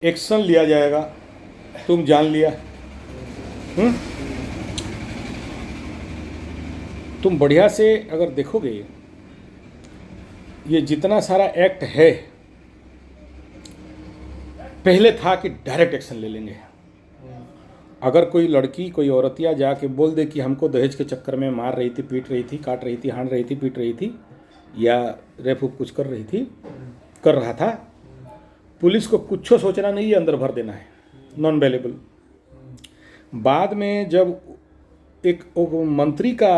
Action लिया जाएगा, तुम जान लिया। तुम बढ़िया से अगर देखोगे ये जितना सारा एक्ट है, पहले था कि डायरेक्ट एक्शन ले लेंगे। अगर कोई लड़की कोई औरतिया जाके बोल दे कि हमको दहेज के चक्कर में मार रही थी, पीट रही थी, काट रही थी, हान रही थी, पीट रही थी, या रेप कुछ कर रही थी, कर रहा था, पुलिस को कुछ सोचना नहीं है, अंदर भर देना है, नॉन अवेलेबल। बाद में जब एक मंत्री का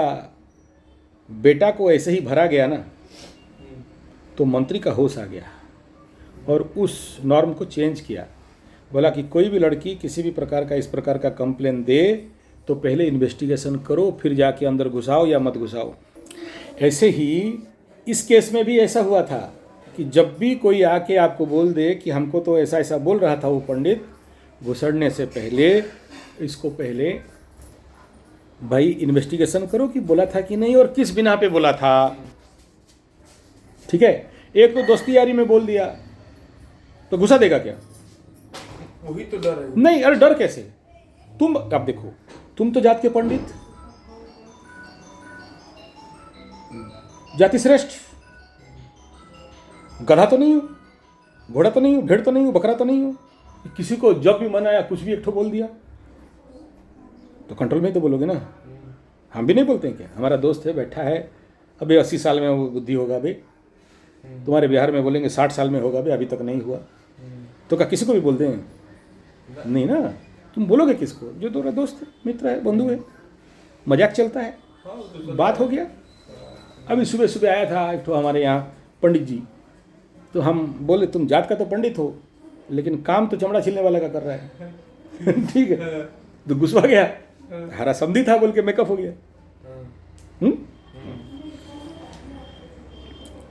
बेटा को ऐसे ही भरा गया ना, तो मंत्री का होश आ गया और उस नॉर्म को चेंज किया। बोला कि कोई भी लड़की किसी भी प्रकार का इस प्रकार का कंप्लेन दे तो पहले इन्वेस्टिगेशन करो, फिर जाके अंदर घुसाओ या मत घुसाओ। ऐसे ही इस केस में भी ऐसा हुआ था कि जब भी कोई आके आपको बोल दे कि हमको तो ऐसा ऐसा बोल रहा था वो पंडित, घुसड़ने से पहले इसको पहले भाई इन्वेस्टिगेशन करो कि बोला था कि नहीं और किस बिना पे बोला था। ठीक है, एक तो दोस्ती यारी में बोल दिया तो घुसा देगा क्या? वही तो डर है। नहीं, अरे डर कैसे? तुम अब देखो, तुम तो जात के पंडित, जाति श्रेष्ठ, गधा तो नहीं हो, घोड़ा तो नहीं हो, भेड़ तो नहीं हो, बकरा तो नहीं हो। किसी को जब भी मन आया कुछ भी एक ठो बोल दिया तो कंट्रोल में ही तो बोलोगे ना। हम भी नहीं बोलते हैं क्या? हमारा दोस्त है, बैठा है, अभी 80 साल में वो बुद्धि होगा भाई, तुम्हारे बिहार में बोलेंगे 60 साल में होगा भाई, अभी तक नहीं हुआ। तो क्या किसी को भी बोल दें? नहीं ना। तुम बोलोगे किसको? जो तुम्हारा दोस्त है, मित्र है, बंधु है, मजाक चलता है, बात हो गया। अभी सुबह सुबह आया था एक तो हमारे यहाँ पंडित जी, तो हम बोले तुम जात का तो पंडित हो लेकिन काम तो चमड़ा छिलने वाला का कर रहा है। ठीक है, तो गुस्सा गया, हरा समधी था बोल के मेकअप हो गया।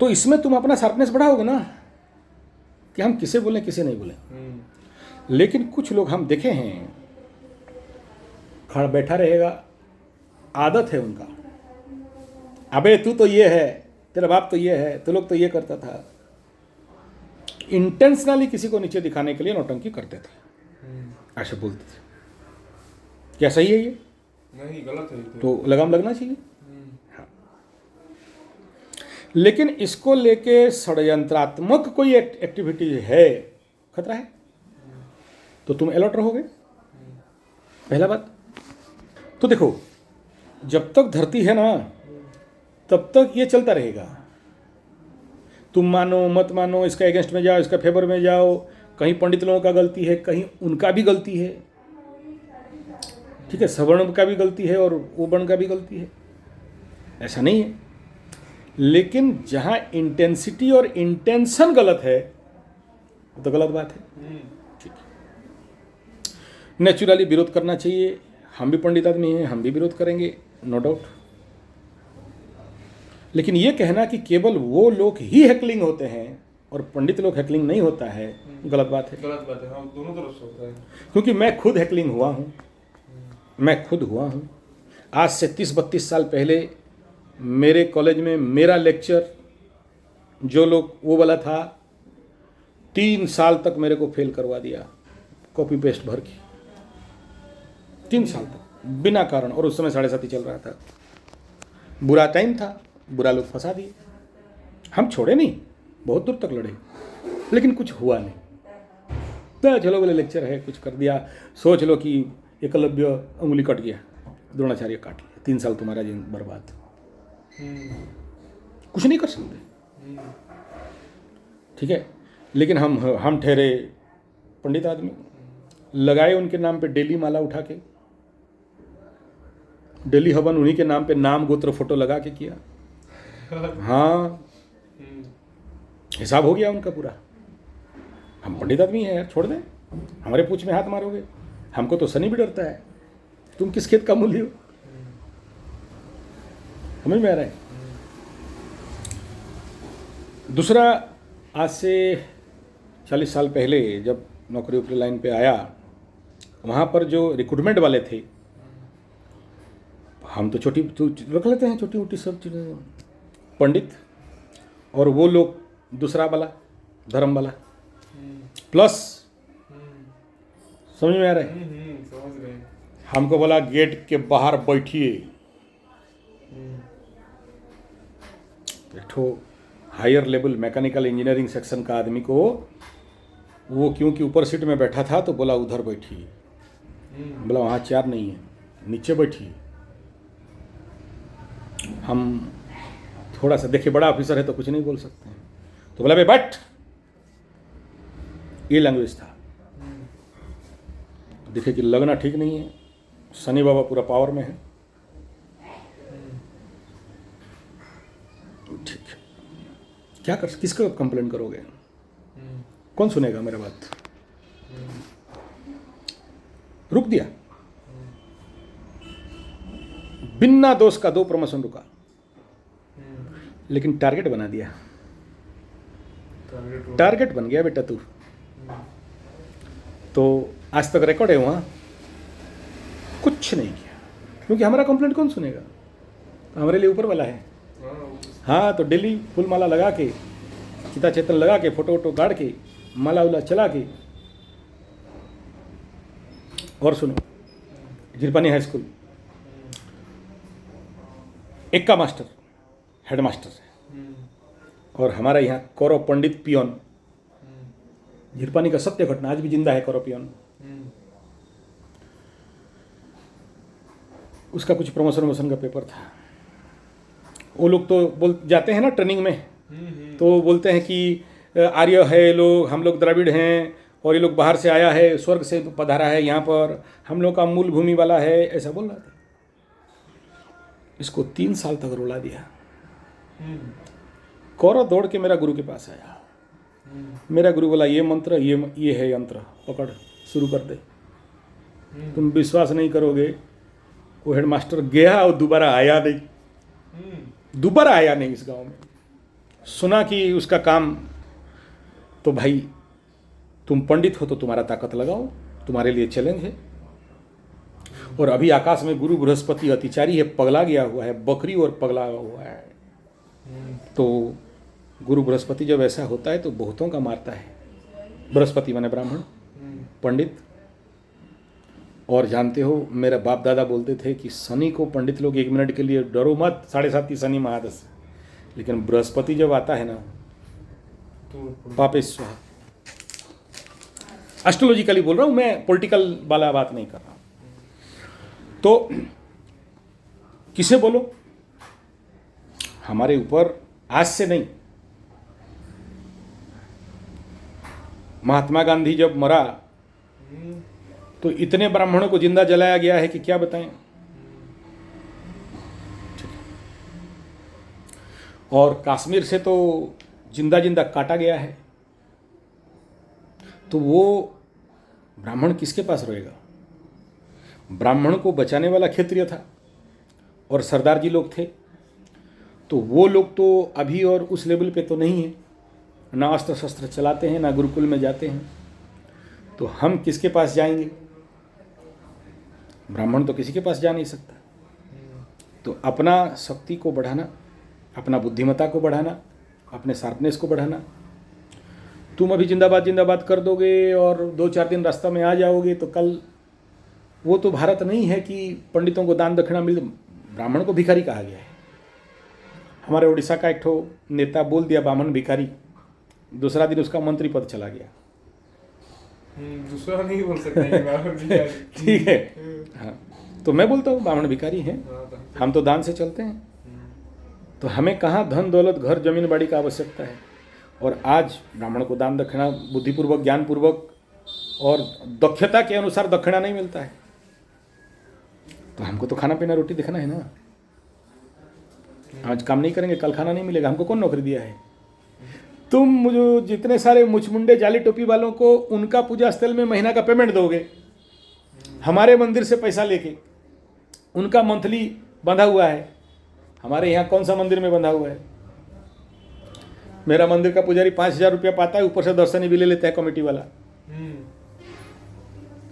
तो इसमें तुम अपना शार्पनेस बढ़ाओगे ना कि हम किसे बोलें किसे नहीं बोलें। लेकिन कुछ लोग हम देखे हैं, खड़ा बैठा रहेगा, आदत है उनका, अबे तू तो ये है, तेरा बाप तो ये है, तो लोग तो ये करता था। इंटेंशनली किसी को नीचे दिखाने के लिए नौटंकी करते थे, ऐसे बोलते थे। क्या सही है ये? नहीं, गलत है। तो लगाम लगना चाहिए। हाँ। लेकिन इसको लेके षड्यंत्रात्मक कोई एक्टिविटी है, खतरा है, तो तुम अलर्ट रहोगे, पहला बात। तो देखो, जब तक धरती है ना तब तक ये चलता रहेगा। तुम मानो मत मानो, इसका अगेंस्ट में जाओ, इसका फेवर में जाओ, कहीं पंडित लोगों का गलती है, कहीं उनका भी गलती है। ठीक है, सवर्ण का भी गलती है और वो वर्ण का भी गलती है, ऐसा नहीं है। लेकिन जहां इंटेंसिटी और इंटेंशन गलत है तो गलत बात है। ठीक है, नेचुरली विरोध करना चाहिए। हम भी पंडित आदमी हैं, हम भी विरोध करेंगे, नो डाउट। लेकिन ये कहना कि केवल वो लोग ही हैकलिंग होते हैं और पंडित लोग हैकलिंग नहीं होता है, गलत बात है। गलत बात है, हाँ, दोनों तरफ से होता है। क्योंकि मैं खुद हैकलिंग हुआ हूँ, मैं खुद हुआ हूँ। आज से 30-32 साल पहले मेरे कॉलेज में मेरा लेक्चर जो लोग वो वाला था, 3 साल तक मेरे को फेल करवा दिया, कॉपी पेस्ट भर के 3 साल तक बिना कारण। और उस समय 7:30 चल रहा था, बुरा टाइम था, बुरा लोग फंसा दिए। हम छोड़े नहीं, बहुत दूर तक लड़े, लेकिन कुछ हुआ नहीं। तो चलो बोले लेक्चर है, कुछ कर दिया। सोच लो कि एकलव्य उंगली कट गया, द्रोणाचार्य काट लिया, 3 साल तुम्हारा जीवन बर्बाद। कुछ नहीं कर सकते, ठीक है। लेकिन हम ठहरे पंडित आदमी, लगाए उनके नाम पे डेली माला उठा के, डेली हवन उन्हीं के नाम पे, नाम गोत्र फोटो लगा के किया। हाँ, हिसाब हो गया उनका पूरा। हम पंडित आदमी हैं यार, छोड़ दें, हमारे पूछ में हाथ मारोगे? हमको तो शनि भी डरता है, तुम किस खेत का मूल्य हो? समझ में आ रहा है? दूसरा, आज से 40 साल पहले जब नौकरी ऊपरी लाइन पे आया, वहाँ पर जो रिक्रूटमेंट वाले थे, हम तो छोटी रख लेते हैं, छोटी मोटी सब चीज़ें, पंडित और वो लोग दूसरा वाला धर्म वाला, प्लस समझ में आ रहा है? समझ रहे हैं। हमको बोला गेट के बाहर बैठिए। एक ठो higher level mechanical engineering section का आदमी को, वो क्योंकि ऊपर सीट में बैठा था तो बोला उधर बैठिए। बोला वहाँ चेयर नहीं है, नीचे बैठिए। हम थोड़ा सा देखिए बड़ा ऑफिसर है तो कुछ नहीं बोल सकते हैं, तो बोला बे बैठ। ये लैंग्वेज था। देखिए कि लगना ठीक नहीं है, शनि बाबा पूरा पावर में है। ठीक है, क्या कर, किसको कंप्लेन करोगे? कौन सुनेगा मेरा बात? रुक दिया, बिना दोष का 2 प्रमोशन रुका, लेकिन टारगेट बना दिया। टारगेट बन गया बेटा तू। तो आज तक रिकॉर्ड है वहाँ, कुछ नहीं किया, क्योंकि हमारा कंप्लेंट कौन सुनेगा? तो हमारे लिए ऊपर वाला है। हाँ, तो डेली फूल माला लगा के, चिता चेतन लगा के, फोटो वोटो गाड़ के, माला उला चला के। और सुनो, झिरपानी हाई स्कूल एक का मास्टर हेड मास्टर है, और हमारा यहाँ कौरव पंडित पियोन, झिरपानी का सत्य घटना, आज भी जिंदा है कौरव पियोन। उसका कुछ प्रमोशन वमोशन का पेपर था। वो लोग तो बोल जाते हैं ना ट्रेनिंग में, तो बोलते हैं कि आर्य है ये लोग, हम लोग द्रविड़ हैं, और ये लोग बाहर से आया है, स्वर्ग से पधारा है यहाँ पर, हम लोग का मूल भूमि वाला है, ऐसा बोल रहा था। इसको 3 साल तक रुला दिया। कौरव दौड़ के मेरा गुरु के पास आया। मेरा गुरु बोला ये मंत्र, ये है यंत्र, पकड़ शुरू कर दे। तुम विश्वास नहीं करोगे, वो हेडमास्टर गया और दोबारा आया नहीं। दोबारा आया नहीं इस गांव में। सुना कि उसका काम, तो भाई तुम पंडित हो तो तुम्हारा ताकत लगाओ, तुम्हारे लिए चैलेंज है। और अभी आकाश में गुरु बृहस्पति अतिचारी है, पगला गया हुआ है, बकरी और पगला हुआ है। तो गुरु बृहस्पति जब ऐसा होता है तो बहुतों का मारता है। बृहस्पति माने ब्राह्मण, पंडित। और जानते हो, मेरा बाप दादा बोलते थे कि शनि को पंडित लोग 1 मिनट के लिए डरो मत, 7.5 की शनि महादशा। लेकिन बृहस्पति जब आता है ना, पापे स्वाहा। एस्ट्रोलॉजिकली बोल रहा हूं मैं, पॉलिटिकल वाला बात नहीं कर रहा हूं। तो किसे बोलो, हमारे ऊपर आज से नहीं, महात्मा गांधी जब मरा तो इतने ब्राह्मणों को जिंदा जलाया गया है कि क्या बताएं। और कश्मीर से तो जिंदा जिंदा काटा गया है। तो वो ब्राह्मण किसके पास रहेगा? ब्राह्मण को बचाने वाला क्षत्रिय था और सरदार जी लोग थे। तो वो लोग तो अभी और उस लेवल पे तो नहीं है, ना अस्त्र शस्त्र चलाते हैं, ना गुरुकुल में जाते हैं। तो हम किसके पास जाएंगे? ब्राह्मण तो किसी के पास जा नहीं सकता। तो अपना शक्ति को बढ़ाना, अपना बुद्धिमत्ता को बढ़ाना, अपने शार्पनेस को बढ़ाना। तुम अभी जिंदाबाद जिंदाबाद कर दोगे और 2-4 दिन रास्ता में आ जाओगे तो कल वो तो भारत नहीं है कि पंडितों को दान दक्षिणा मिल। ब्राह्मण को भिखारी कहा गया है। हमारे उड़ीसा का एक ठो नेता बोल दिया ब्राह्मण भिखारी, दूसरा दिन उसका मंत्री पद चला गया। दूसरा नहीं बोल सकते। ठीक है, हाँ। तो मैं बोलता हूँ ब्राह्मण भिखारी हैं, हम तो दान से चलते हैं। तो हमें कहाँ धन दौलत घर जमीन बाड़ी का आवश्यकता है? और आज ब्राह्मण को दान दक्षिणा बुद्धिपूर्वक, ज्ञानपूर्वक और दक्षता के अनुसार दक्षिणा नहीं मिलता है। तो हमको तो खाना पीना रोटी देखना है ना। आज काम नहीं करेंगे कल खाना नहीं मिलेगा। हमको कौन नौकरी दिया है? तुम मुझे जितने सारे मुचमुंडे जाली टोपी वालों को उनका पूजा स्थल में महीना का पेमेंट दोगे, हमारे मंदिर से पैसा लेके उनका मंथली बंधा हुआ है। हमारे यहाँ कौन सा मंदिर में बंधा हुआ है? मेरा मंदिर का पुजारी 5,000 रुपया पाता है, ऊपर से दर्शनी भी ले लेता है कमेटी वाला।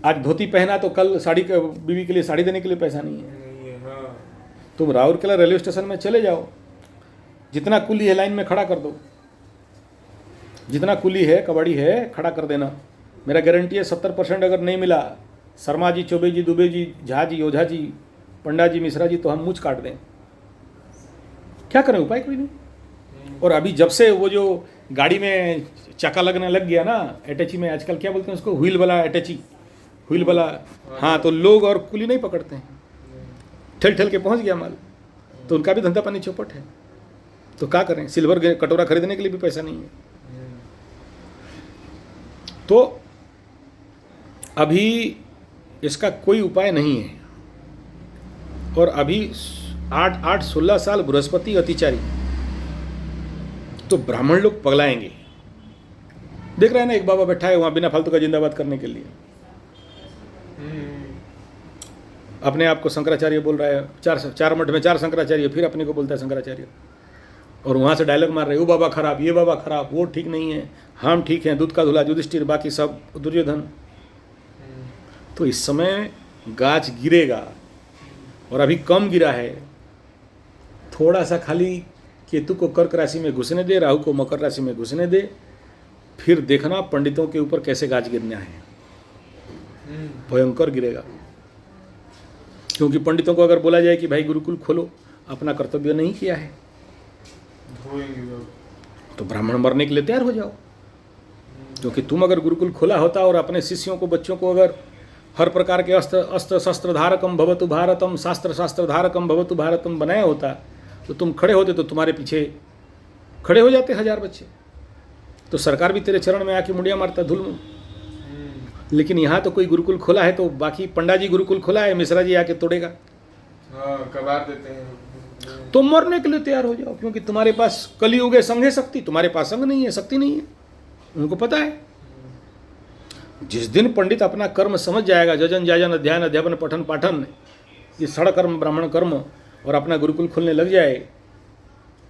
आज धोती पहना तो कल साड़ी, बीवी के लिए साड़ी देने के लिए पैसा नहीं है। तुम राउरकेला रेलवे स्टेशन में चले जाओ, जितना कुली है लाइन में खड़ा कर दो, जितना कुली है कबाड़ी है खड़ा कर देना। मेरा गारंटी है 70% अगर नहीं मिला, शर्मा जी, चौबे जी, दुबे जी, झा जी, ओझा जी, पंडा जी, मिश्रा जी, तो हम मुझ काट दें। क्या करें, उपाय कोई नहीं। और अभी जब से वो जो गाड़ी में चक्का लगने लग गया ना, अटैची में आजकल क्या बोलते हैं उसको, व्हील वाला अटैची, व्हील वाला, हाँ, तो लोग और कुली नहीं पकड़ते हैं, ठेल ठेल के पहुंच गया माल, तो उनका भी धंधा पानी चौपट है। तो क्या करें, सिल्वर कटोरा खरीदने के लिए भी पैसा नहीं है। तो अभी इसका कोई उपाय नहीं है। और अभी 8-16 साल बृहस्पति अतिचारी, तो ब्राह्मण लोग पगलाएंगे। देख रहे हैं ना, एक बाबा बैठा है वहां बिना फालतू का जिंदाबाद करने के लिए, अपने आप को शंकराचार्य बोल रहा है, चार मठ में 4 शंकराचार्य, फिर अपने को बोलता है शंकराचार्य, और वहां से डायलॉग मार रहे हैं, वो बाबा खराब, ये बाबा खराब, वो ठीक नहीं है, हम ठीक हैं, दूध का धुला युधिष्ठिर, बाकी सब दुर्योधन। तो इस समय गाछ गिरेगा, और अभी कम गिरा है, थोड़ा सा खाली केतु को कर्क राशि में घुसने दे, राहु को मकर राशि में घुसने दे, फिर देखना पंडितों के ऊपर कैसे गाछ गिरना है, भयंकर गिरेगा। क्योंकि पंडितों को अगर बोला जाए कि भाई गुरुकुल खोलो, अपना कर्तव्य नहीं किया है, तो ब्राह्मण मरने के लिए तैयार हो जाओ। क्योंकि तुम अगर गुरुकुल खोला होता और अपने शिष्यों को, बच्चों को अगर हर प्रकार के अस्त्र शस्त्र धारकम भवतु भारतम, शास्त्र धारकम भवतु भारतम बनाया होता, तो तुम खड़े होते, तो तुम्हारे पीछे खड़े हो जाते 1000 बच्चे, तो सरकार भी तेरे चरण में आके मुंडिया मारता धुल। लेकिन यहाँ तो कोई गुरुकुल खोला है, तो बाकी पंडा जी गुरुकुल खोला है, मिश्रा जी आके तोड़ेगा, कबार देते हैं, तो मरने के लिए तैयार हो जाओ। क्योंकि तुम्हारे पास कलयुग है, संघ है शक्ति, तुम्हारे पास संघ नहीं है, शक्ति नहीं है, उनको पता है। जिस दिन पंडित अपना कर्म समझ जाएगा, जजन जाजन अध्ययन अध्यापन पठन पाठन, ये षड कर्म ब्राह्मण कर्म, और अपना गुरुकुल खोलने लग जाए,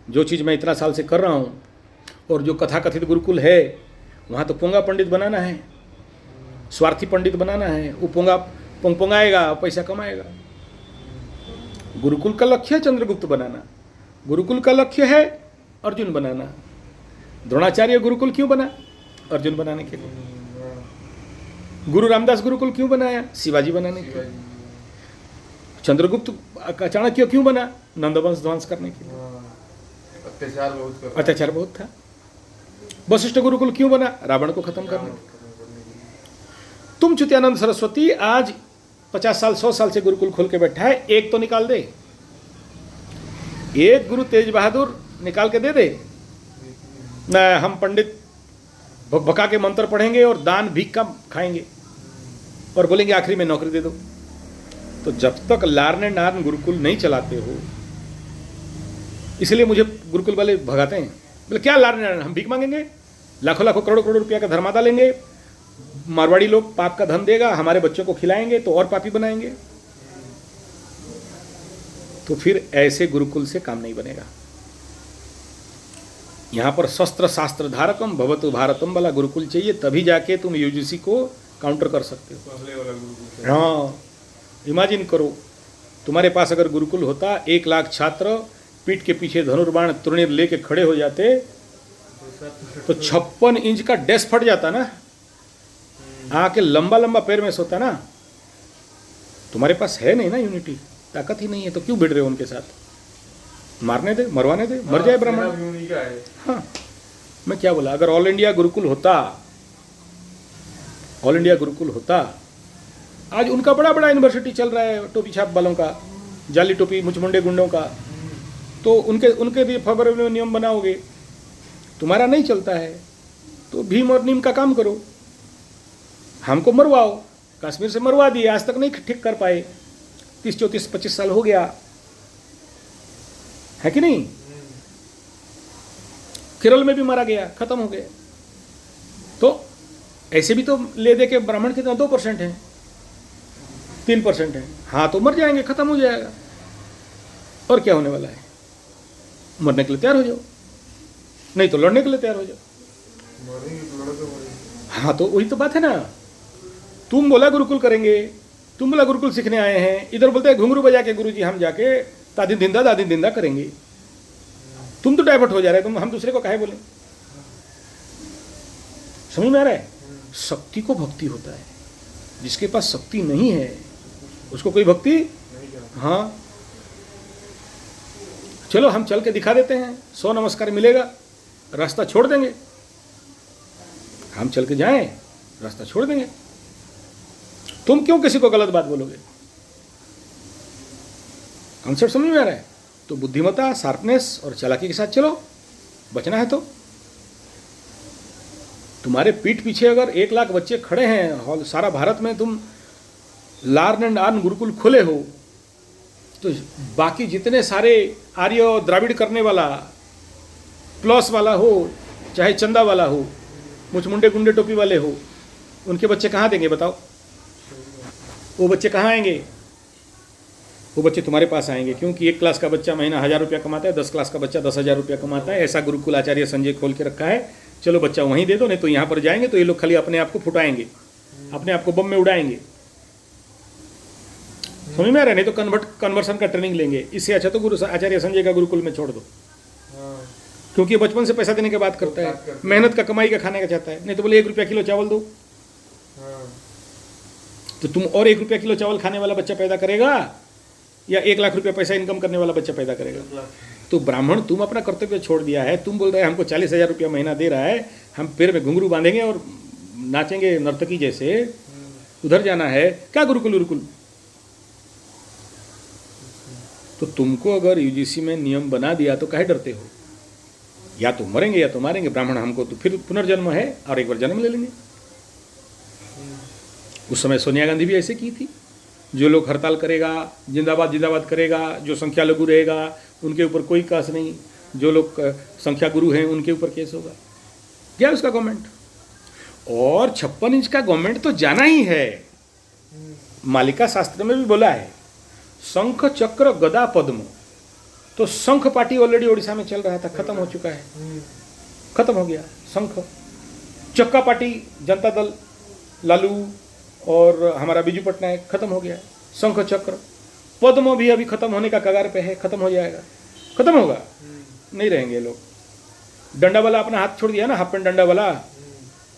जो चीज़ मैं इतना साल से कर रहा हूँ, और जो कथाकथित गुरुकुल है, वहाँ तो पोंगा पंडित बनाना है, स्वार्थी पंडित बनाना है, वो पोंगाएगा, पैसा कमाएगा। गुरुकुल का लक्ष्य है चंद्रगुप्त बनाना, गुरुकुल का लक्ष्य है अर्जुन बनाना। द्रोणाचार्य गुरुकुल क्यों बना? अर्जुन बनाने के लिए। गुरु रामदास गुरुकुल क्यों बनाया? शिवाजी बनाने के लिए। चंद्रगुप्त चाणक्य क्यों बना? नंदवंश ध्वंस करने के लिए। अत्याचार बहुत था। वशिष्ठ गुरुकुल क्यों बना? रावण को खत्म करने के लिए। तुम च्युत्यानंद सरस्वती आज 50 साल 100 साल से गुरुकुल खोल के बैठा है, एक तो निकाल दे, एक गुरु तेज बहादुर निकाल के दे दे ना। हम पंडित भका के मंत्र पढ़ेंगे और दान भीख का खाएंगे और बोलेंगे आखिरी में नौकरी दे दो। तो जब तक लारने नारन गुरुकुल नहीं चलाते हो, इसलिए मुझे गुरुकुल वाले भगाते हैं, बोले क्या लारने नारन, हम भीख मांगेंगे, लाखों लाखों करोड़ों करोड़ रुपया का धर्मादा लेंगे, मारवाड़ी लोग पाप का धन देगा, हमारे बच्चों को खिलाएंगे तो और पापी बनाएंगे। तो फिर ऐसे गुरुकुल से काम नहीं बनेगा। यहां पर शस्त्र शास्त्र धारकम भवतु भारतम वाला गुरुकुल चाहिए, तभी जाके तुम यूजीसी को काउंटर कर सकते हो। हाँ, इमेजिन करो, तुम्हारे पास अगर गुरुकुल होता, 1 लाख छात्र पीठ के पीछे धनुर्बाण तृणीर लेके खड़े हो जाते, तो 56 इंच का डेस्क फट जाता ना, आके लंबा लंबा पैर में सोता ना। तुम्हारे पास है नहीं ना यूनिटी, ताकत ही नहीं है, तो क्यों भिड़ रहे हो उनके साथ? मारने दे, मरवाने दे, मर जाए ब्राह्मण। हाँ, मैं क्या बोला, अगर ऑल इंडिया गुरुकुल होता, ऑल इंडिया गुरुकुल होता, आज उनका बड़ा बड़ा यूनिवर्सिटी चल रहा है टोपी छाप वालों का, जाली टोपी मुचमुंडे गुंडों का, तो उनके लिए फेवरेबल नियम बनाओगे, तुम्हारा नहीं चलता है तो भीम और नीम का काम करो, हमको मरवाओ। कश्मीर से मरवा दिए, आज तक नहीं ठीक कर पाए, 30-34-25 साल हो गया है कि नहीं? केरल में भी मारा गया, खत्म हो गया। तो ऐसे भी तो ले दे के ब्राह्मण कितना 2% है, 3% है, हाँ तो मर जाएंगे, खत्म हो जाएगा। और क्या होने वाला है? मरने के लिए तैयार हो जाओ, नहीं तो लड़ने के लिए तैयार हो जाओ। हाँ, तो वही तो बात है ना। तुम बोला गुरुकुल करेंगे, तुम बोला गुरुकुल सीखने आए हैं, इधर बोलते हैं घुंघरू बजा के गुरुजी हम जाके दादी दिंदा करेंगे। तुम तो डाइवर्ट हो जा रहे, तुम हम दूसरे को काहे बोले? समझ में आ रहा है? शक्ति को भक्ति होता है, जिसके पास शक्ति नहीं है उसको कोई भक्ति नहीं करता। हाँ, चलो हम चल के दिखा देते हैं, 100 नमस्कार मिलेगा, रास्ता छोड़ देंगे। हम चल के जाएं, रास्ता छोड़ देंगे। तुम क्यों किसी को गलत बात बोलोगे? कॉन्सेप्ट समझ में आ रहा है? तो बुद्धिमत्ता, शार्पनेस और चालाकी के साथ चलो, बचना है तो। तुम्हारे पीठ पीछे अगर 1 लाख बच्चे खड़े हैं, सारा भारत में तुम लर्न एंड अर्न गुरुकुल खोले हो, तो बाकी जितने सारे आर्य और द्राविड़ करने वाला, प्लस वाला हो चाहे चंदा वाला हो, मुचमुंडे गुंडे टोपी वाले हो, उनके बच्चे कहाँ देंगे बताओ? वो बच्चे कहाँ आएंगे? वो बच्चे तुम्हारे पास आएंगे, क्योंकि 1 क्लास का बच्चा महीना 1000 रुपया कमाता है, 10 क्लास का बच्चा 10,000 रुपया कमाता है। ऐसा गुरुकुल आचार्य संजय खोल के रखा है। चलो बच्चा वहीं दे दो, नहीं तो यहाँ पर जाएंगे तो ये लोग खाली अपने आप को फुटाएंगे, अपने आप को बम में उड़ाएंगे। समझ में आ रहा है? नहीं तो कन्वर्सन का ट्रेनिंग लेंगे। इससे अच्छा तो गुरु आचार्य संजय का गुरुकुल में छोड़ दो, क्योंकि बचपन से पैसा देने की बात करता है, मेहनत का, कमाई का, खाने का चाहता है। नहीं तो बोले 1 रुपया किलो चावल दो, तो तुम और 1 रुपया किलो चावल खाने वाला बच्चा पैदा करेगा या 1 लाख रुपया पैसा इनकम करने वाला बच्चा पैदा करेगा? तो ब्राह्मण, तुम अपना कर्तव्य छोड़ दिया है। तुम बोल रहे हैं हमको 40,000 रुपया महीना दे रहा है, हम पैर में घुंघरू बांधेंगे और नाचेंगे नर्तकी जैसे, उधर जाना है क्या? गुरुकुल गुरुकुल। तो तुमको अगर यूजीसी में नियम बना दिया तो काहे डरते हो? या तो मरेंगे या तो मारेंगे। ब्राह्मण हमको तो फिर पुनर्जन्म है और एक बार जन्म ले लेंगे। उस समय सोनिया गांधी भी ऐसे की थी। जो लोग हड़ताल करेगा, जिंदाबाद जिंदाबाद करेगा, जो संख्या लघु रहेगा उनके ऊपर कोई केस नहीं, जो लोग संख्या गुरु हैं उनके ऊपर केस होगा। क्या उसका गवर्नमेंट? और 56 इंच का गवर्नमेंट तो जाना ही है। मालिका शास्त्र में भी बोला है, शंख चक्र गदा पद्म। तो शंख पार्टी ऑलरेडी ओडिशा में चल रहा था, खत्म हो चुका है, खत्म हो गया शंख। चक्का पार्टी, जनता दल, लालू और हमारा बीजू पटनायक, खत्म हो गया। शंख चक्र पद्म भी अभी खत्म होने का कगार पे है, खत्म हो जाएगा। खत्म होगा, नहीं रहेंगे लोग। डंडा वाला अपना हाथ छोड़ दिया ना, हाफ पेंट डंडा वाला,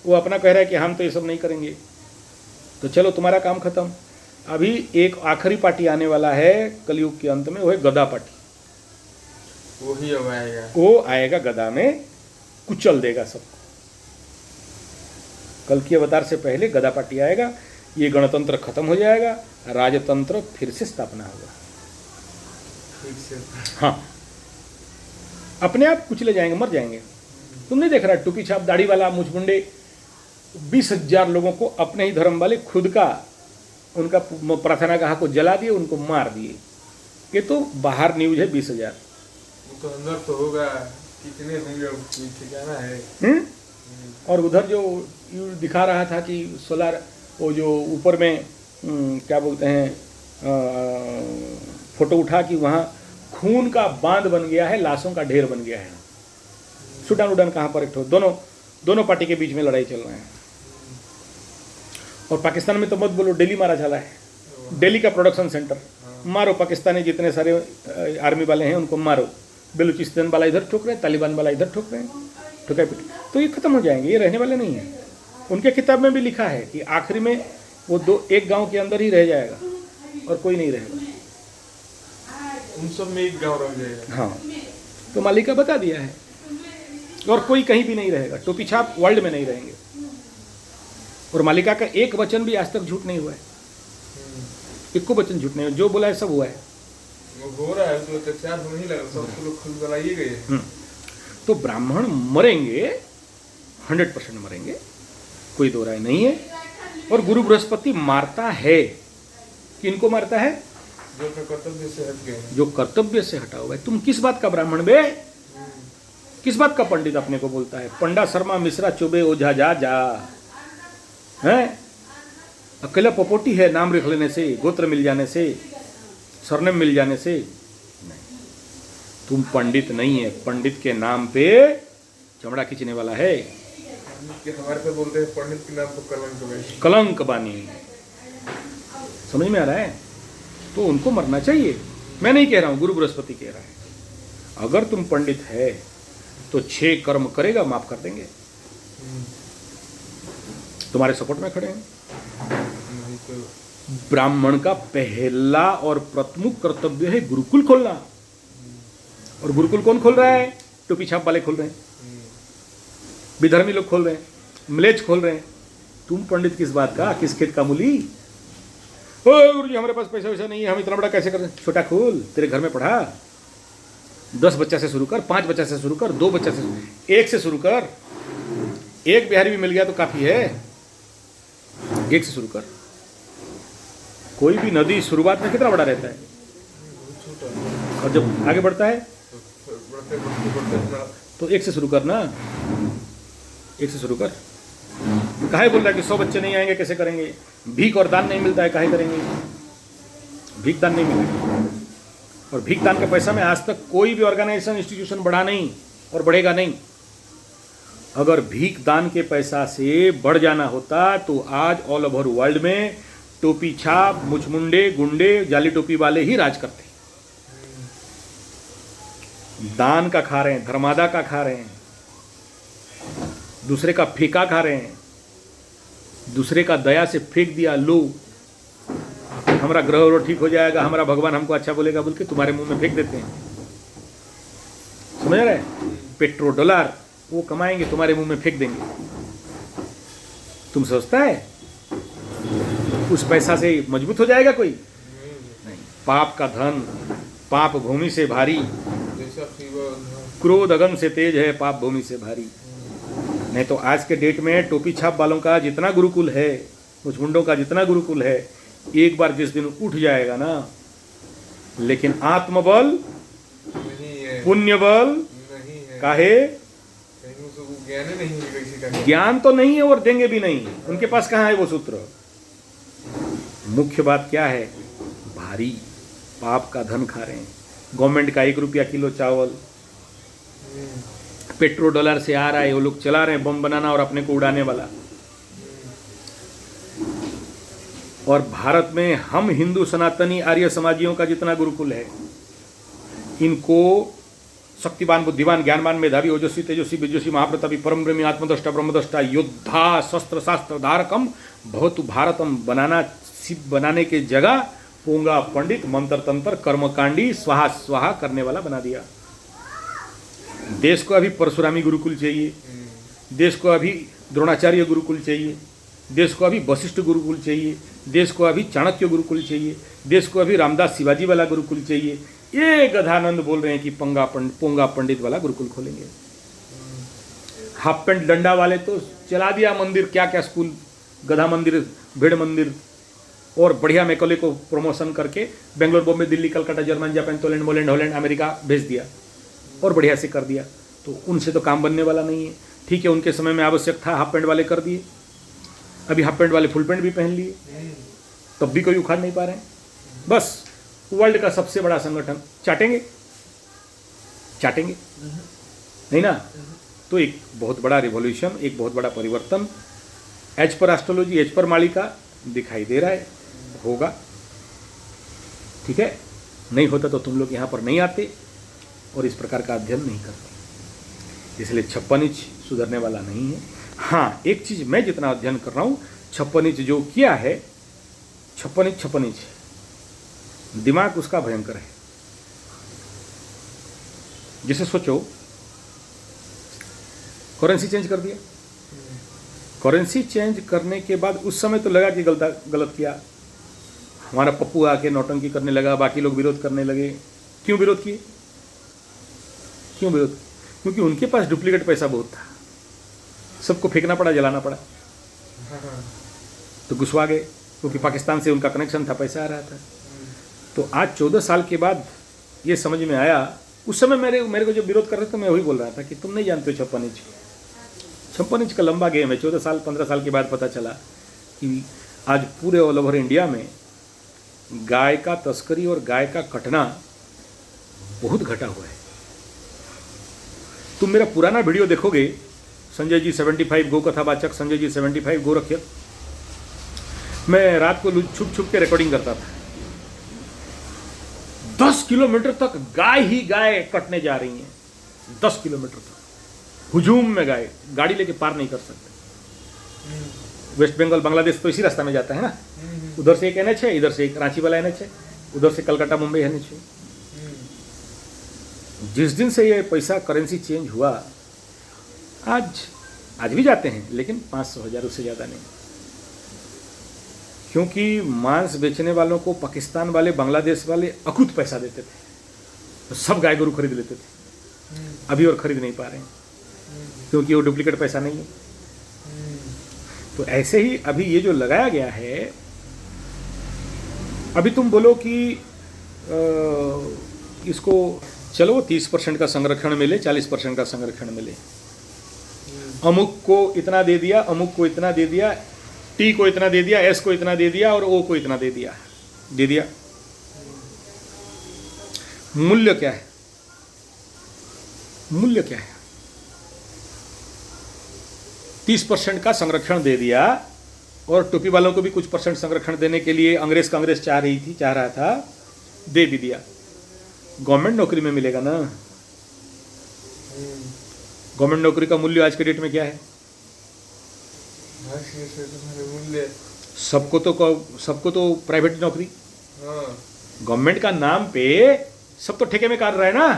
वो अपना कह रहा है कि हम तो ये सब नहीं करेंगे। तो चलो तुम्हारा काम खत्म। अभी एक आखिरी पार्टी आने वाला है कलयुग के अंत में, वो है गदा पार्टी। वही अब आएगा, वो आएगा, गदा में कुचल देगा सबको। कल की अवतार से पहले गदा पार्टी आएगा। ये गणतंत्र खत्म हो जाएगा, राजतंत्र फिर से स्थापना होगा। ठीक से। हाँ, अपने आप कुचले जाएंगे, मर जाएंगे। तुम नहीं देख रहा, टुपी छाप दाढ़ी वाला मुचमुंडे 20,000 लोगों को, अपने ही धर्म वाले, खुद का उनका प्रार्थना गाह को जला दिए, उनको मार दिए। ये तो बाहर न्यूज है। 20,000 वो तो अंदर तो होगा, कितने होंगे अब ठिकाना है। और उधर जो दिखा रहा था कि सोलार, वो जो ऊपर में क्या बोलते हैं, फोटो उठा कि वहाँ खून का बांध बन गया है, लाशों का ढेर बन गया है। सूडान उडान कहाँ पर एक ठो, दोनों पार्टी के बीच में लड़ाई चल रहा है। और पाकिस्तान में तो मत बोलो, दिल्ली मारा चला है। दिल्ली का प्रोडक्शन सेंटर मारो, पाकिस्तानी जितने सारे आर्मी वाले हैं उनको मारो। बलूचिस्तान वाला इधर ठोक रहे हैं, तालिबान वाला इधर ठोक रहे हैं, ठुकाई पिटाई। तो ये खत्म हो जाएंगे, ये रहने वाले नहीं हैं। उनके किताब में भी लिखा है कि आखिरी में वो एक गांव के अंदर ही रह जाएगा और कोई नहीं रहेगा। उन सब में एक गाँव रह जाएगा। हाँ, तो मालिका बता दिया है। और कोई कहीं भी नहीं रहेगा, टोपी छाप वर्ल्ड में नहीं रहेंगे। और मालिका का एक वचन भी आज तक झूठ नहीं हुआ है, एक वचन झूठ नहीं हुआ। जो बोला है सब हुआ है। वो हो रहा है तो अत्याचार होने ही लगा, सब लोग खुद बनाइए गए। तो ब्राह्मण मरेंगे, 100% मरेंगे, कोई दो राय नहीं है। और गुरु बृहस्पति मारता है। किनको मारता है? जो कर्तव्य से हट गए, जो कर्तव्य से हटा हुआ है। तुम किस बात का ब्राह्मण बे? किस बात का पंडित अपने को बोलता है? पंडा शर्मा मिश्रा चुबे ओझा जा जा है। अकेला पपोटी है, नाम लिख लेने से, गोत्र मिल जाने से, सरनेम मिल जाने से नहीं। तुम पंडित नहीं है, पंडित के नाम पे चमड़ा खींचने वाला है। कि हमारे पे बोलते हैं पंडित के नाम पर कलंक बानी। कलंक बानी, समझ में आ रहा है? तो उनको मरना चाहिए। मैं नहीं कह रहा हूं, गुरु बृहस्पति कह रहा है। अगर तुम पंडित है तो 6 कर्म करेगा, माफ कर देंगे। तुम्हारे सपोर्ट में खड़े हैं। नहीं तो ब्राह्मण का पहला और प्रथमुख कर्तव्य है गुरुकुल खोलना। और गुरुकुल कौन खोल रहा है? टोपी छाप वाले खोल रहे हैं, विधर्मी लोग खोल रहे हैं, म्लेच्छ खोल रहे हैं। तुम पंडित किस बात का, किस खेत का मूली? ओ गुरुजी हमारे पास पैसा वैसा नहीं है, हम इतना बड़ा कैसे कर? छोटा खोल, तेरे घर में पढ़ा। 10 बच्चा से शुरू कर, 5 बच्चा से शुरू कर, 2 बच्चा से, 1 से शुरू कर। 1 बिहारी भी मिल गया तो काफी है। 1 से शुरू कर। कोई भी नदी शुरुआत में कितना बड़ा रहता है, बहुत छोटा, और जब आगे बढ़ता है तो बढ़ते बढ़ते बढ़ते बड़ा। तो 1 से शुरू कर ना, 1 से शुरू कर। काहे बोल रहा है कि 100 बच्चे नहीं आएंगे, कैसे करेंगे? भीख और दान नहीं मिलता है, काहे करेंगे? भीख दान नहीं मिलेगा। और भीख दान के पैसा में आज तक कोई भी ऑर्गेनाइजेशन, इंस्टीट्यूशन बढ़ा नहीं और बढ़ेगा नहीं। अगर भीख दान के पैसा से बढ़ जाना होता तो आज ऑल ओवर वर्ल्ड में टोपी छाप, मुचमुंडे, गुंडे, जाली टोपी वाले ही राज करते। दान का खा रहे हैं, धर्मादा का खा रहे हैं, दूसरे का फेंका खा रहे हैं, दूसरे का दया से फेंक दिया, लो हमारा ग्रह और ठीक हो जाएगा, हमारा भगवान हमको अच्छा बोलेगा बोल के तुम्हारे मुंह में फेंक देते हैं। समझ रहे? पेट्रो डॉलर वो कमाएंगे, तुम्हारे मुंह में फेंक देंगे। तुम सोचता है उस पैसा से मजबूत हो जाएगा कोई? नहीं। पाप का धन पाप भूमि से भारी, जैसा फीवर, क्रोध अगन से तेज है, पाप भूमि से भारी। नहीं तो आज के डेट में टोपी छाप वालों का जितना गुरुकुल है, मुचमुंडों का जितना गुरुकुल है, एक बार जिस दिन उठ जाएगा ना, लेकिन आत्मबल, नहीं है, पुण्य बल नहीं है, काहे? कहीं उसको ज्ञान ही नहीं है किसी का। ज्ञान तो नहीं है और देंगे भी नहीं, उनके पास कहाँ है वो सूत्र। मुख्य बात क्या है? भारी पाप का धन खा रहे हैं। गवर्नमेंट का 1 रुपया किलो चावल पेट्रो डॉलर से आ रहा है, वो लोग चला रहे हैं बम बनाना और अपने को उड़ाने वाला। और भारत में हम हिंदू सनातनी आर्य समाजियों का जितना गुरुकुल है, इनको शक्तिवान, बुद्धिवान, ज्ञानवान, मेधावी, ओजस्वी, तेजस्वी, विजस्वी, महाप्रतापी, परम ब्रह्मी, आत्मद्रष्टा, ब्रह्मद्रष्टा, योद्धा, शस्त्र शास्त्र धारकम भवतु भारतम बनाने के जगह पोंगा पंडित, मंत्र तंत्र, कर्मकांडी, स्वाहा स्वाहा करने वाला बना दिया। देश को अभी परशुरामी गुरुकुल चाहिए, देश को अभी द्रोणाचार्य गुरुकुल चाहिए, देश को अभी वशिष्ठ गुरुकुल चाहिए, देश को अभी चाणक्य गुरुकुल चाहिए, देश को अभी रामदास शिवाजी वाला गुरुकुल चाहिए। ये गधानंद बोल रहे हैं कि पोंगा पंडित वाला गुरुकुल खोलेंगे। हाफ पेंट डंडा वाले तो चला दिया मंदिर, क्या क्या स्कूल, गधा मंदिर, भेड़ मंदिर, और बढ़िया मैकॉले को प्रमोशन करके Bangalore, Bombay, Delhi, Calcutta, German, Japan, Poland, मोलैंड, हॉलैंड, अमेरिका भेज दिया और बढ़िया से कर दिया। तो उनसे तो काम बनने वाला नहीं है। ठीक है, उनके समय में आवश्यक था, हाफ पैंट वाले कर दिए, अभी हाफ पैंट वाले फुल पैंट भी पहन लिए, तब भी कोई उखाड़ नहीं पा रहे हैं। बस वर्ल्ड का सबसे बड़ा संगठन चाटेंगे नहीं ना। तो एक बहुत बड़ा रिवॉल्यूशन, एक बहुत बड़ा परिवर्तन as per astrology, as per मालिका दिखाई दे रहा है, होगा। ठीक है, नहीं होता तो तुम लोग यहाँ पर नहीं आते और इस प्रकार का अध्ययन नहीं करते। इसलिए 56 इंच सुधरने वाला नहीं है। हाँ, एक चीज मैं जितना अध्ययन कर रहा हूँ, 56 इंच जो किया है, 56 इंच दिमाग उसका भयंकर है। जैसे सोचो, करेंसी चेंज कर दिया, करेंसी चेंज करने के बाद उस समय तो लगा कि गलत किया, हमारा पप्पू आके नौटंकी करने लगा, बाकी लोग विरोध करने लगे। क्यों विरोध किए? क्यों विरोध? क्योंकि उनके पास डुप्लीकेट पैसा बहुत था, सबको फेंकना पड़ा, जलाना पड़ा, तो घुसवा गए, क्योंकि पाकिस्तान से उनका कनेक्शन था, पैसा आ रहा था। तो आज 14 साल के बाद ये समझ में आया। उस समय मेरे को जब विरोध कर रहे थे तो मैं वही बोल रहा था कि तुम नहीं जानते हो 56 इंच। 56 इंच का लंबा गेम है। 14 साल 15 साल के बाद पता चला कि आज पूरे ऑल ओवर इंडिया में गाय का तस्करी और गाय का कटना बहुत घटा हुआ है। तुम मेरा पुराना वीडियो देखोगे, संजय जी 75 गो कथावाचक, संजय जी 75 गोरक्षक, मैं रात को छुप छुप के रिकॉर्डिंग करता था। 10 किलोमीटर तक गाय ही गाय कटने जा रही हैं, 10 किलोमीटर तक हुजूम में गाय, गाड़ी लेके पार नहीं कर सकते। वेस्ट बंगाल बांग्लादेश तो इसी रास्ता में जाता है ना, उधर से एक NH है, इधर से एक रांची वाला NH है, उधर से कलकत्ता मुंबई NH है। जिस दिन से ये पैसा करेंसी चेंज हुआ, आज भी जाते हैं लेकिन 500,000 उससे ज़्यादा नहीं, क्योंकि मांस बेचने वालों को पाकिस्तान वाले बांग्लादेश वाले अकुत पैसा देते थे, तो सब गाय गोरू खरीद लेते थे। अभी और खरीद नहीं पा रहे हैं क्योंकि वो डुप्लीकेट पैसा नहीं है। तो ऐसे ही अभी ये जो लगाया गया है, अभी तुम बोलो कि इसको चलो 30% का संरक्षण मिले, 40% का संरक्षण मिले, अमुक को इतना दे दिया, अमुक को इतना दे दिया, T को इतना दे दिया, S को इतना दे दिया और O को इतना दे दिया। मूल्य क्या है? मूल्य क्या है? 30% का संरक्षण दे दिया और टोपी वालों को भी कुछ परसेंट संरक्षण देने के लिए कांग्रेस चाह रहा था, दे भी दिया। गवर्नमेंट नौकरी में मिलेगा ना। गवर्नमेंट नौकरी का मूल्य आज के डेट में क्या है? मूल्य सबको तो प्राइवेट नौकरी, गवर्नमेंट का नाम पे सब तो ठेके में कर रहा है ना।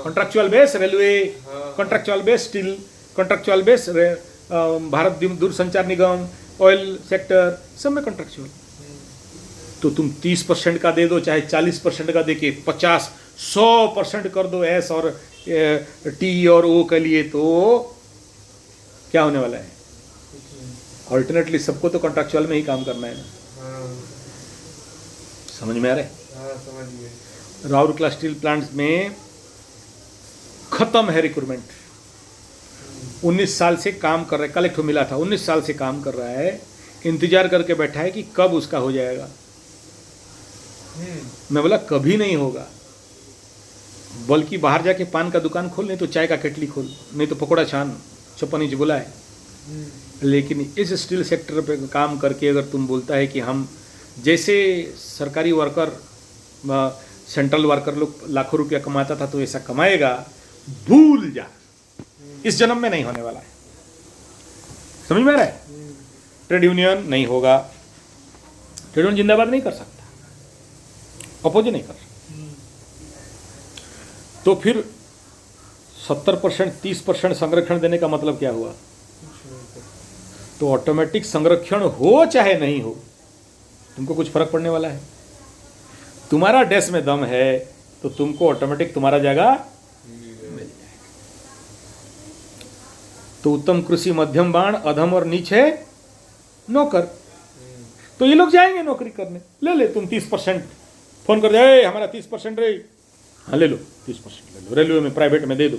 Contractual base railway, contractual base steel, contractual base Bharat दूरसंचार निगम, ऑयल सेक्टर, सब में कॉन्ट्रैक्चुअल। तो तुम 30% का दे दो, चाहे 40% का दे के 50-100% कर दो S और T और O के लिए, तो क्या होने वाला है? अल्टरनेटली सबको तो कॉन्ट्रैक्चुअल में ही काम करना है ना। समझ में आ रहा है? समझ गए। राउरकेला स्टील प्लांट्स में खत्म है रिक्रूटमेंट। 19 साल से काम कर रहा है, कलेक्ट मिला था, 19 साल से काम कर रहा है, इंतजार करके बैठा है कि कब उसका हो जाएगा। मैं बोला कभी नहीं होगा, बल्कि बाहर जाके पान का दुकान खोल, नहीं तो चाय का केटली खोल, नहीं तो पकौड़ा छान, 56 इंच बोला है। लेकिन इस स्टील सेक्टर पे काम करके अगर तुम बोलता है कि हम जैसे सरकारी वर्कर, सेंट्रल वर्कर लोग लाखों रुपया कमाता था तो ऐसा कमाएगा, भूल जा, इस जन्म में नहीं होने वाला है। समझ में आ रहा है? ट्रेड यूनियन नहीं होगा, ट्रेड यूनियन जिंदाबाद नहीं कर सकता, अपोज नहीं कर सकता। तो फिर 70% 30% संरक्षण देने का मतलब क्या हुआ? तो ऑटोमेटिक संरक्षण हो चाहे नहीं हो, तुमको कुछ फर्क पड़ने वाला है? तुम्हारा डेस्क में दम है तो तुमको ऑटोमेटिक तुम्हारा जगह मिल जाएगा। तो उत्तम कृषि मध्यम बाण, अधम और नीच है नौकर। तो ये लोग जाएंगे नौकरी करने, ले तुम 30%, फोन कर दे हमारा 30% रे, हाँ ले लो 30% ले लो, रेलवे में प्राइवेट में दे दो।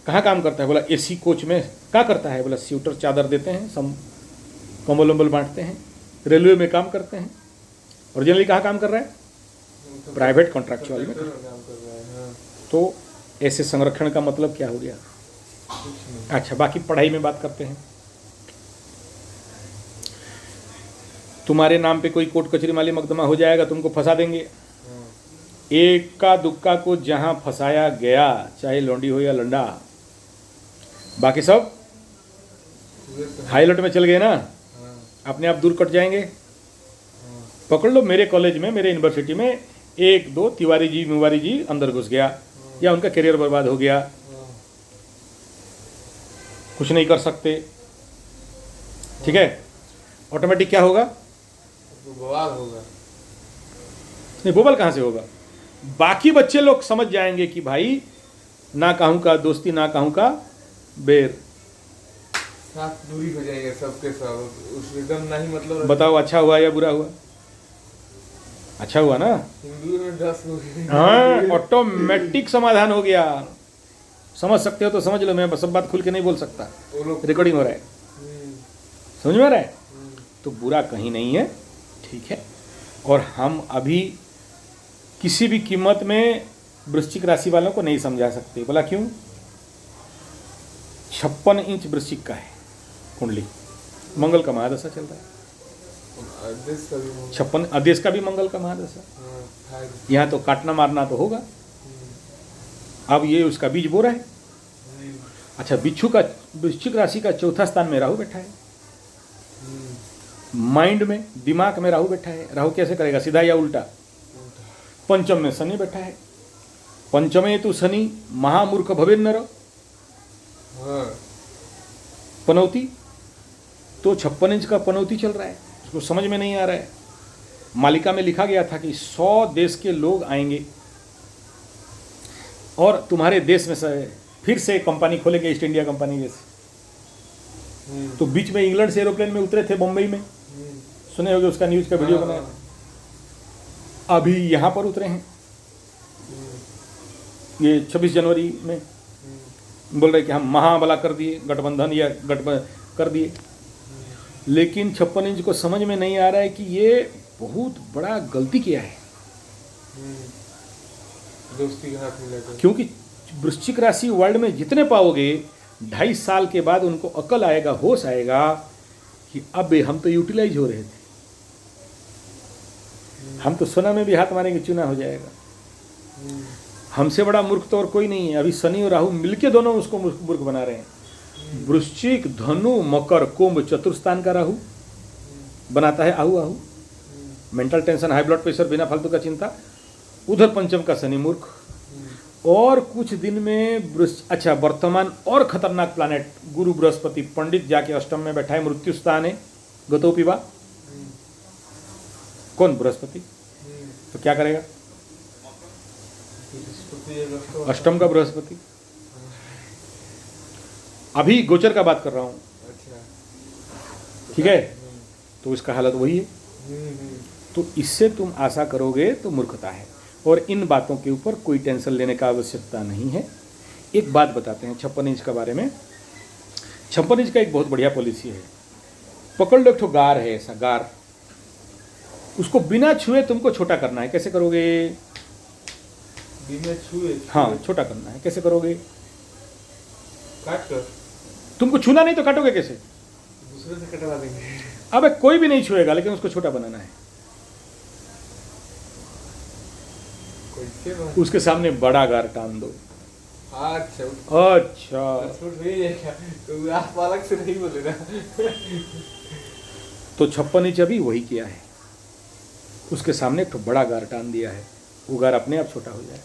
कहाँ काम करता है? बोला AC कोच में। क्या करता है? बोला स्वेटर चादर देते हैं, सब कंबल वंबल बांटते हैं, रेलवे में काम करते हैं। ओरिजिनली कहाँ काम कर रहा है? प्राइवेट कॉन्ट्रैक्चुअल में। तो ऐसे संरक्षण का मतलब क्या हो गया? अच्छा, बाकी पढ़ाई में बात करते हैं। तुम्हारे नाम पे कोई कोर्ट कचहरी माली मुकदमा हो जाएगा, तुमको फंसा देंगे। एक दुक्का को जहां फंसाया गया, चाहे लौंडी हो या लंडा, बाकी सब हाई अलर्ट में चल गए ना, अपने आप दूर कट जाएंगे। पकड़ लो, मेरे कॉलेज में, मेरे यूनिवर्सिटी में 1-2 तिवारी जी मुवारी जी अंदर घुस गया, या उनका करियर बर्बाद हो गया, कुछ नहीं कर सकते। ठीक है, ऑटोमेटिक क्या होगा? बवाल होगा। नहीं, बवाल कहाँ से होगा? बाकी बच्चे लोग समझ जाएंगे कि भाई ना कहूँ का दोस्ती, ना कहूँ का बेर, साथ दूरी हो जाएंगे सबके सब, उस एकदम नहीं मतलब। बताओ अच्छा हुआ या बुरा हुआ? अच्छा हुआ ना। हिंदू में 10 हाँ, ऑटोमेटिक समाधान हो गया। समझ सकते हो तो समझ लो, मैं सब बात खुल के नहीं बोल सकता, रिकॉर्डिंग हो रहा है। समझ में आ रहा है? तो बुरा कहीं नहीं है, ठीक है। और हम अभी किसी भी कीमत में वृश्चिक राशि वालों को नहीं समझा सकते। बोला क्यों? 56 इंच वृश्चिक का है कुंडली, मंगल का महादशा चल रहा है। 56 आदेश का भी मंगल का महादशा। यहाँ तो काटना मारना तो होगा। अब ये उसका बीज बो रहा है। अच्छा, बिच्छू का, वृश्चिक राशि का चौथा स्थान में राहु बैठा है। माइंड में, दिमाग में राहु बैठा है। राहु कैसे करेगा, सीधा या उल्टा? पंचम में शनि बैठा है। पंचमे तो शनि महामूर्ख भवेन्नर, हाँ पनौती तो 56 इंच का पनौती चल रहा है, उसको समझ में नहीं आ रहा है। मालिका में लिखा गया था कि 100 देश के लोग आएंगे और तुम्हारे देश में से फिर से कंपनी खोलेंगे, ईस्ट इंडिया कंपनी जैसे। तो बीच में इंग्लैंड से एरोप्लेन में उतरे थे बम्बई में, सुने होंगे, उसका न्यूज का वीडियो बनाया था। अभी यहाँ पर उतरे हैं, ये 26 जनवरी में बोल रहे कि हम महाबला कर दिए गठबंधन या कर दिए। लेकिन 56 इंच को समझ में नहीं आ रहा है कि ये बहुत बड़ा गलती किया है। दोस्ती के हाथ में लगा, क्योंकि वृश्चिक राशि वर्ल्ड में जितने पाओगे 2.5 साल के बाद उनको अकल आएगा, होश आएगा कि अब हम तो यूटिलाइज हो रहे थे, हम तो सोना में भी हाथ मारेंगे चूना हो जाएगा। हमसे बड़ा मूर्ख तो और कोई नहीं है। अभी शनि और राहु मिलके दोनों उसको मूर्ख बना रहे हैं। वृश्चिक, धनु, मकर, कुंभ, चतुर्स्थान का राहु बनाता है आहू आहू, mental tension, high blood pressure, बिना फालतू का चिंता। उधर पंचम का शनि मूर्ख। और कुछ दिन में अच्छा वर्तमान और खतरनाक प्लैनेट गुरु बृहस्पति पंडित जाके अष्टम में बैठा है, मृत्यु स्थान है, गतो पिबा। कौन? बृहस्पति। तो क्या करेगा? अष्टम का बृहस्पति। अभी गोचर का बात कर रहा हूं, ठीक है? तो इसका हालत वही है। तो इससे तुम आशा करोगे तो मूर्खता है, और इन बातों के ऊपर कोई टेंशन लेने का आवश्यकता नहीं है। एक बात बताते हैं 56 इंच के बारे में। 56 इंच का एक बहुत बढ़िया पॉलिसी है। पकड़ लो, एक ठो गार है, ऐसा गार, उसको बिना छुए तुमको छोटा करना है। कैसे करोगे? बिना छुए? हाँ, छोटा करना है। कैसे करोगे? काट कर। तुमको छूना नहीं तो काटोगे कैसे? दूसरे से कटवा देंगे। अबे कोई भी नहीं छुएगा, लेकिन उसको छोटा बनाना है। उसके सामने बड़ा गार टान दो। अच्छा तो आप अलग से नहीं बोले ना। तो 56 इंच अभी वही किया है, उसके सामने एक बड़ा गार टान दिया है, वो गार अपने आप छोटा हो जाए।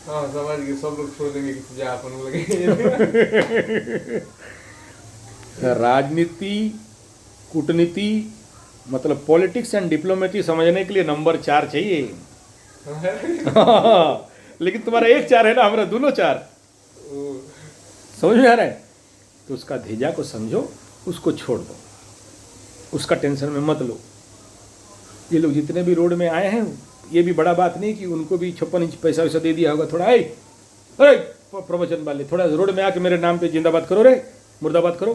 हाँ समझ गए, सब लोग छोड़ देंगे कि जा अपन लगे। राजनीति, कूटनीति, मतलब पॉलिटिक्स एंड डिप्लोमेसी समझने के लिए नंबर 4 चाहिए। लेकिन तुम्हारा 1 4 है ना, हमारा दोनों 4। समझ में आ रहा है? तो उसका धेजा को समझो, उसको छोड़ दो, उसका टेंशन में मत लो। ये लोग जितने भी रोड में आए हैं, ये भी बड़ा बात नहीं कि उनको भी 56 इंच पैसा वैसा दे दिया होगा। थोड़ा अरे प्रवचन वाले, थोड़ा रोड में आके मेरे नाम पे जिंदाबाद करो रे, मुर्दाबाद करो,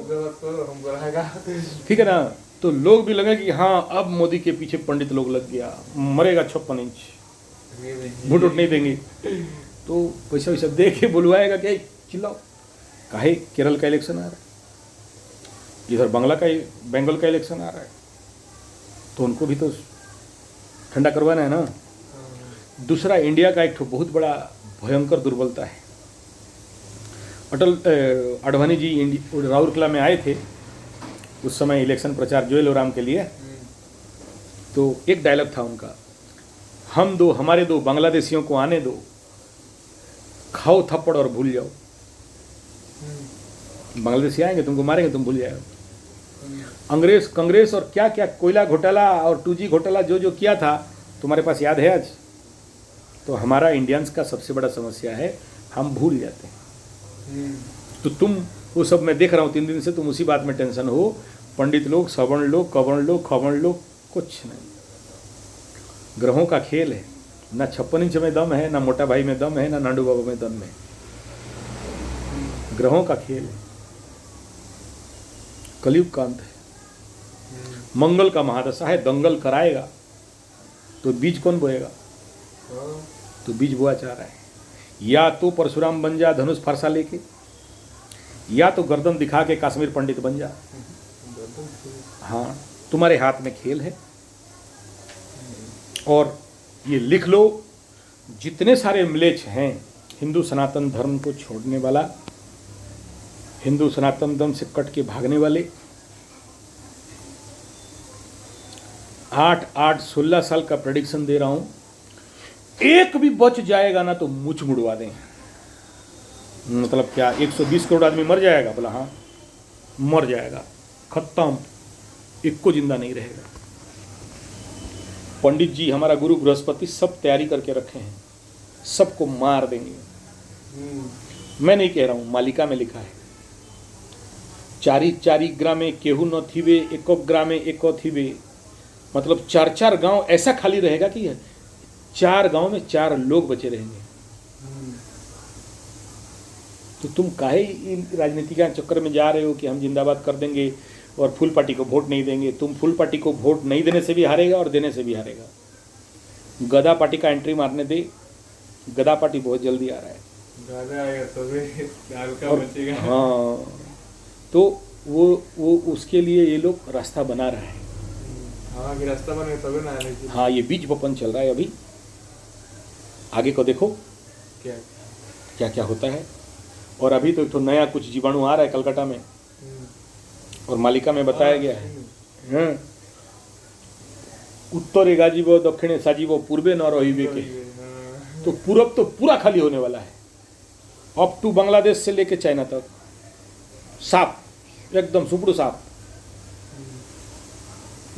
ठीक है ना? तो लोग भी लगे कि हाँ अब मोदी के पीछे पंडित लोग लग गया, मरेगा 56 इंच, वोट नहीं देंगे। तो पैसा वैसा दे के बुलवाएगा क्या? चिल्लाओ काहे? केरल का इलेक्शन आ रहा है, इधर बंगाल का इलेक्शन आ रहा है, तो उनको भी तो ठंडा करवाना है ना। दूसरा, इंडिया का एक बहुत बड़ा भयंकर दुर्बलता है। अडवाणी जी राउरकेला में आए थे उस समय इलेक्शन प्रचार जोएल ओराम के लिए। तो एक डायलॉग था उनका, हम दो, हमारे दो बांग्लादेशियों को आने दो, खाओ थप्पड़ और भूल जाओ। बांग्लादेशी आएंगे, तुमको मारेंगे, तुम भूल जाओ। अंग्रेज, कांग्रेस और क्या क्या कोयला घोटाला और 2G घोटाला जो जो किया था, तुम्हारे पास याद है आज? तो हमारा इंडियंस का सबसे बड़ा समस्या है, हम भूल जाते हैं। तो तुम वो सब मैं देख रहा हूँ 3 दिन से, तुम उसी बात में टेंशन हो। पंडित लोग, सवर्ण लोग, कवर्ण लोग, खवर्ण लोग, कुछ नहीं। ग्रहों का खेल है, ना 56 इंच में दम है, ना मोटा भाई में दम है, ना नाडू बाबा में दम है। ग्रहों का खेल है, कलयुग का अंत है। मंगल का महादशा है, दंगल कराएगा, तो बीज कौन बोएगा? तो बीज बोआ चाह रहा है। या तो परशुराम बन जा धनुष फरसा लेके, या तो गर्दन दिखा के कश्मीर पंडित बन जा। हाँ, तुम्हारे हाथ में खेल है। और ये लिख लो, जितने सारे म्लेच्छ हैं, हिंदू सनातन धर्म को छोड़ने वाला, हिंदू सनातन धर्म से कट के भागने वाले, 16 साल का प्रेडिक्शन दे रहा हूं, एक भी बच जाएगा ना तो मुझ मुड़वा दें। मतलब क्या 120 करोड़ आदमी मर जाएगा? बोला हाँ मर जाएगा, खत्म, एक को जिंदा नहीं रहेगा। पंडित जी हमारा गुरु बृहस्पति सब तैयारी करके रखे हैं, सबको मार देंगे। मैं नहीं कह रहा हूं, मालिका में लिखा है, चारी चारी ग्रामे केहू न थीवे, एको ग्रामे एको थीवे। मतलब 4-4 गांव ऐसा खाली रहेगा कि 4 गांव में 4 लोग बचे रहेंगे। तो तुम काहे इन राजनीति के चक्कर में जा रहे हो कि हम जिंदाबाद कर देंगे और फुल पार्टी को वोट नहीं देंगे? तुम फुल पार्टी को वोट नहीं देने से भी हारेगा और देने से भी हारेगा। गदा पार्टी का एंट्री मारने दे, गदा पार्टी बहुत जल्दी आ रहा है। गदा आएगा तभी हल्का बचेगा। हाँ, तो वो उसके लिए ये लोग रास्ता बना रहा है। हाँ कि रास्ता बने तभी ना आने की। हाँ, ये बीज बपन चल रहा है अभी, आगे को देखो क्या क्या क्या होता है। और अभी तो एक तो नया कुछ जीवाणु आ रहा है कलकत्ता में, और मालिका में बताया गया है उत्तरे गाजीबो दक्षिणे साजीबो पूर्वे न रहिबे के। तो पूरब तो पूरा खाली होने वाला है, अप टू बांग्लादेश से लेके चाइना तक साफ, एकदम सुपड़ू साफ।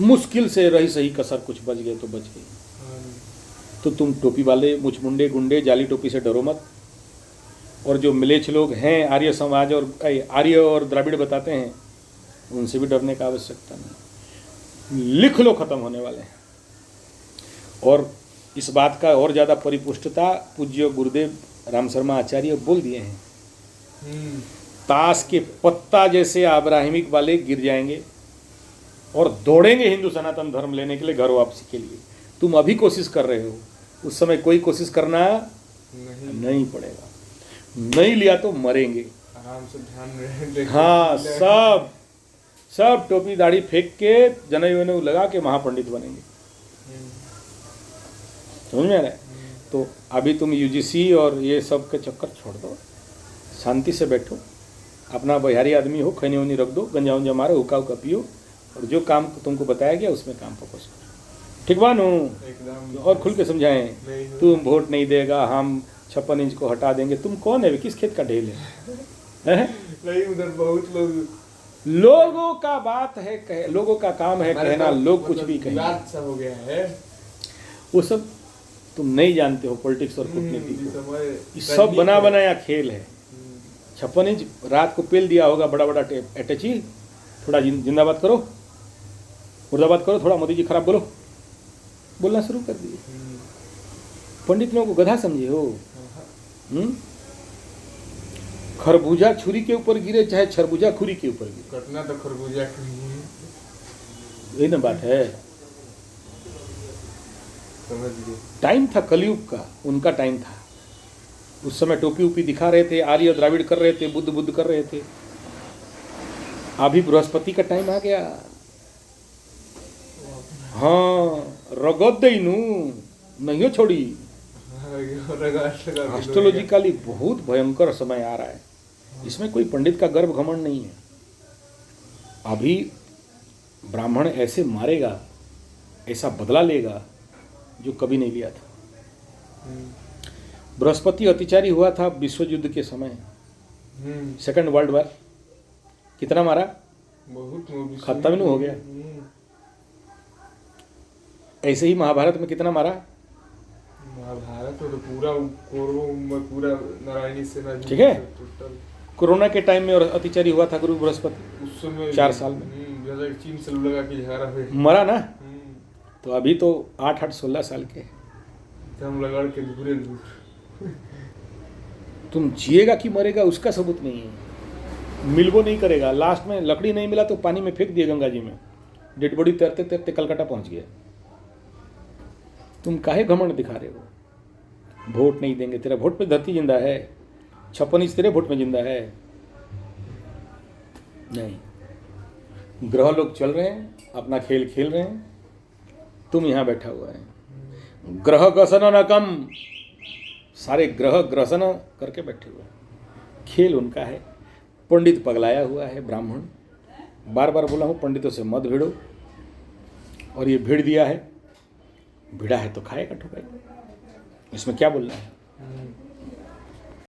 मुश्किल से रही सही कसर कुछ बच गए तो बच गए। तो तुम टोपी वाले मुचमुंडे गुंडे जाली टोपी से डरो मत। और जो मिलेच्छ लोग हैं, आर्य समाज और आर्य और द्राविड़ बताते हैं, उनसे भी डरने का आवश्यकता नहीं। लिख लो, खत्म होने वाले हैं। और इस बात का और ज़्यादा परिपुष्टता पूज्य गुरुदेव राम शर्मा आचार्य बोल दिए हैं, ताश के पत्ता जैसे अब्राहमिक वाले गिर जाएंगे और दौड़ेंगे हिंदू सनातन धर्म लेने के लिए, घर वापसी के लिए। तुम अभी कोशिश कर रहे हो, उस समय कोई कोशिश करना नहीं पड़ेगा। नहीं लिया तो मरेंगे। आराम से ध्यान रहे। हाँ, सब टोपी दाढ़ी फेंक के जनेऊ वनेऊ लगा के महापंडित बनेंगे। समझ में आ रहा है? तो अभी तुम यूजीसी और ये सब के चक्कर छोड़ दो, शांति से बैठो, अपना बिहारी आदमी हो, खैनी वनी रख दो, गंजा उंजा मारो, हुक्का हुक्का पियो, और जो काम तुमको बताया गया उसमें काम फोकस करो। ठीक बानू? एकदम। और खुल के समझाएं, तुम वोट नहीं देगा, हम 56 इंच को हटा देंगे। तुम कौन है? किस खेत का ढेल है? नहीं, उधर बहुत लोगों का बात है, लोगों का काम है कहना, लोग कुछ भी कहें। सब हो गया है वो सब तुम नहीं जानते हो, पॉलिटिक्स और कूटनीति को। ये सब बना बनाया खेल है। 56 इंच रात को पेल दिया होगा, बड़ा बड़ा अटैची। थोड़ा जिंदाबाद करो, मुर्दाबाद करो, थोड़ा मोदी जी खराब बोलो, बोलना शुरू कर दिए। पंडित लोगों को गधा समझे हो? खरबूजा छुरी के ऊपर गिरे चाहे खरबूजा खुरी के ऊपर गिरे, कटना तो खरबूजा यही ना बात है। समझ गए। टाइम था कलयुग का, उनका टाइम था। उस समय टोपी उपी दिखा रहे थे, आर्य द्राविड़ कर रहे थे, बुद्ध कर रहे थे। अभी बृहस्पति का टाइम आ गया। हाँ, रगत देनू नहीं छोड़ी। एस्ट्रोलॉजिकली बहुत भयंकर समय आ रहा है। इसमें कोई पंडित का गर्व घमंड नहीं है। अभी ब्राह्मण ऐसे मारेगा, ऐसा बदला लेगा जो कभी नहीं लिया था। बृहस्पति अतिचारी हुआ था विश्व युद्ध के समय, सेकंड वर्ल्ड वॉर। कितना मारा? बहुत, खत्म ही नहीं हो गया। ऐसे ही महाभारत में कितना मारा? महाभारत तो पूरा कौरवों में पूरा नारायणी सेना, ठीक है। कोरोना के टाइम में और अतिचारी हुआ था गुरु बृहस्पति, उस समय 4 साल में चीन से लगा के झगड़ा हुए, मरा ना। तो अभी तो 8-16 साल के, हम लगा के दूर। तुम जिएगा कि मरेगा उसका सबूत नहीं है। मिलबो नहीं करेगा। लास्ट में लकड़ी नहीं मिला तो पानी में फेंक दिए गंगा जी में, डेड बॉडी तैरते तैरते कलकत्ता पहुंच गया। तुम काहे घमंड दिखा रहे हो? वोट नहीं देंगे, तेरा वोट पे धरती जिंदा है। 56 इंच तेरे वोट में जिंदा है नहीं। ग्रह लोग चल रहे हैं, अपना खेल खेल रहे हैं, तुम यहाँ बैठा हुआ है। ग्रह ग्रसन न कम, सारे ग्रह ग्रसन करके बैठे हुए हैं। खेल उनका है। पंडित पगलाया हुआ है, ब्राह्मण। बार बार बोला हूँ, पंडितों से मत भिड़ो। और ये भीड़ दिया है, भिड़ा है तो खाएगा ठुकाई, इसमें क्या बोलना है।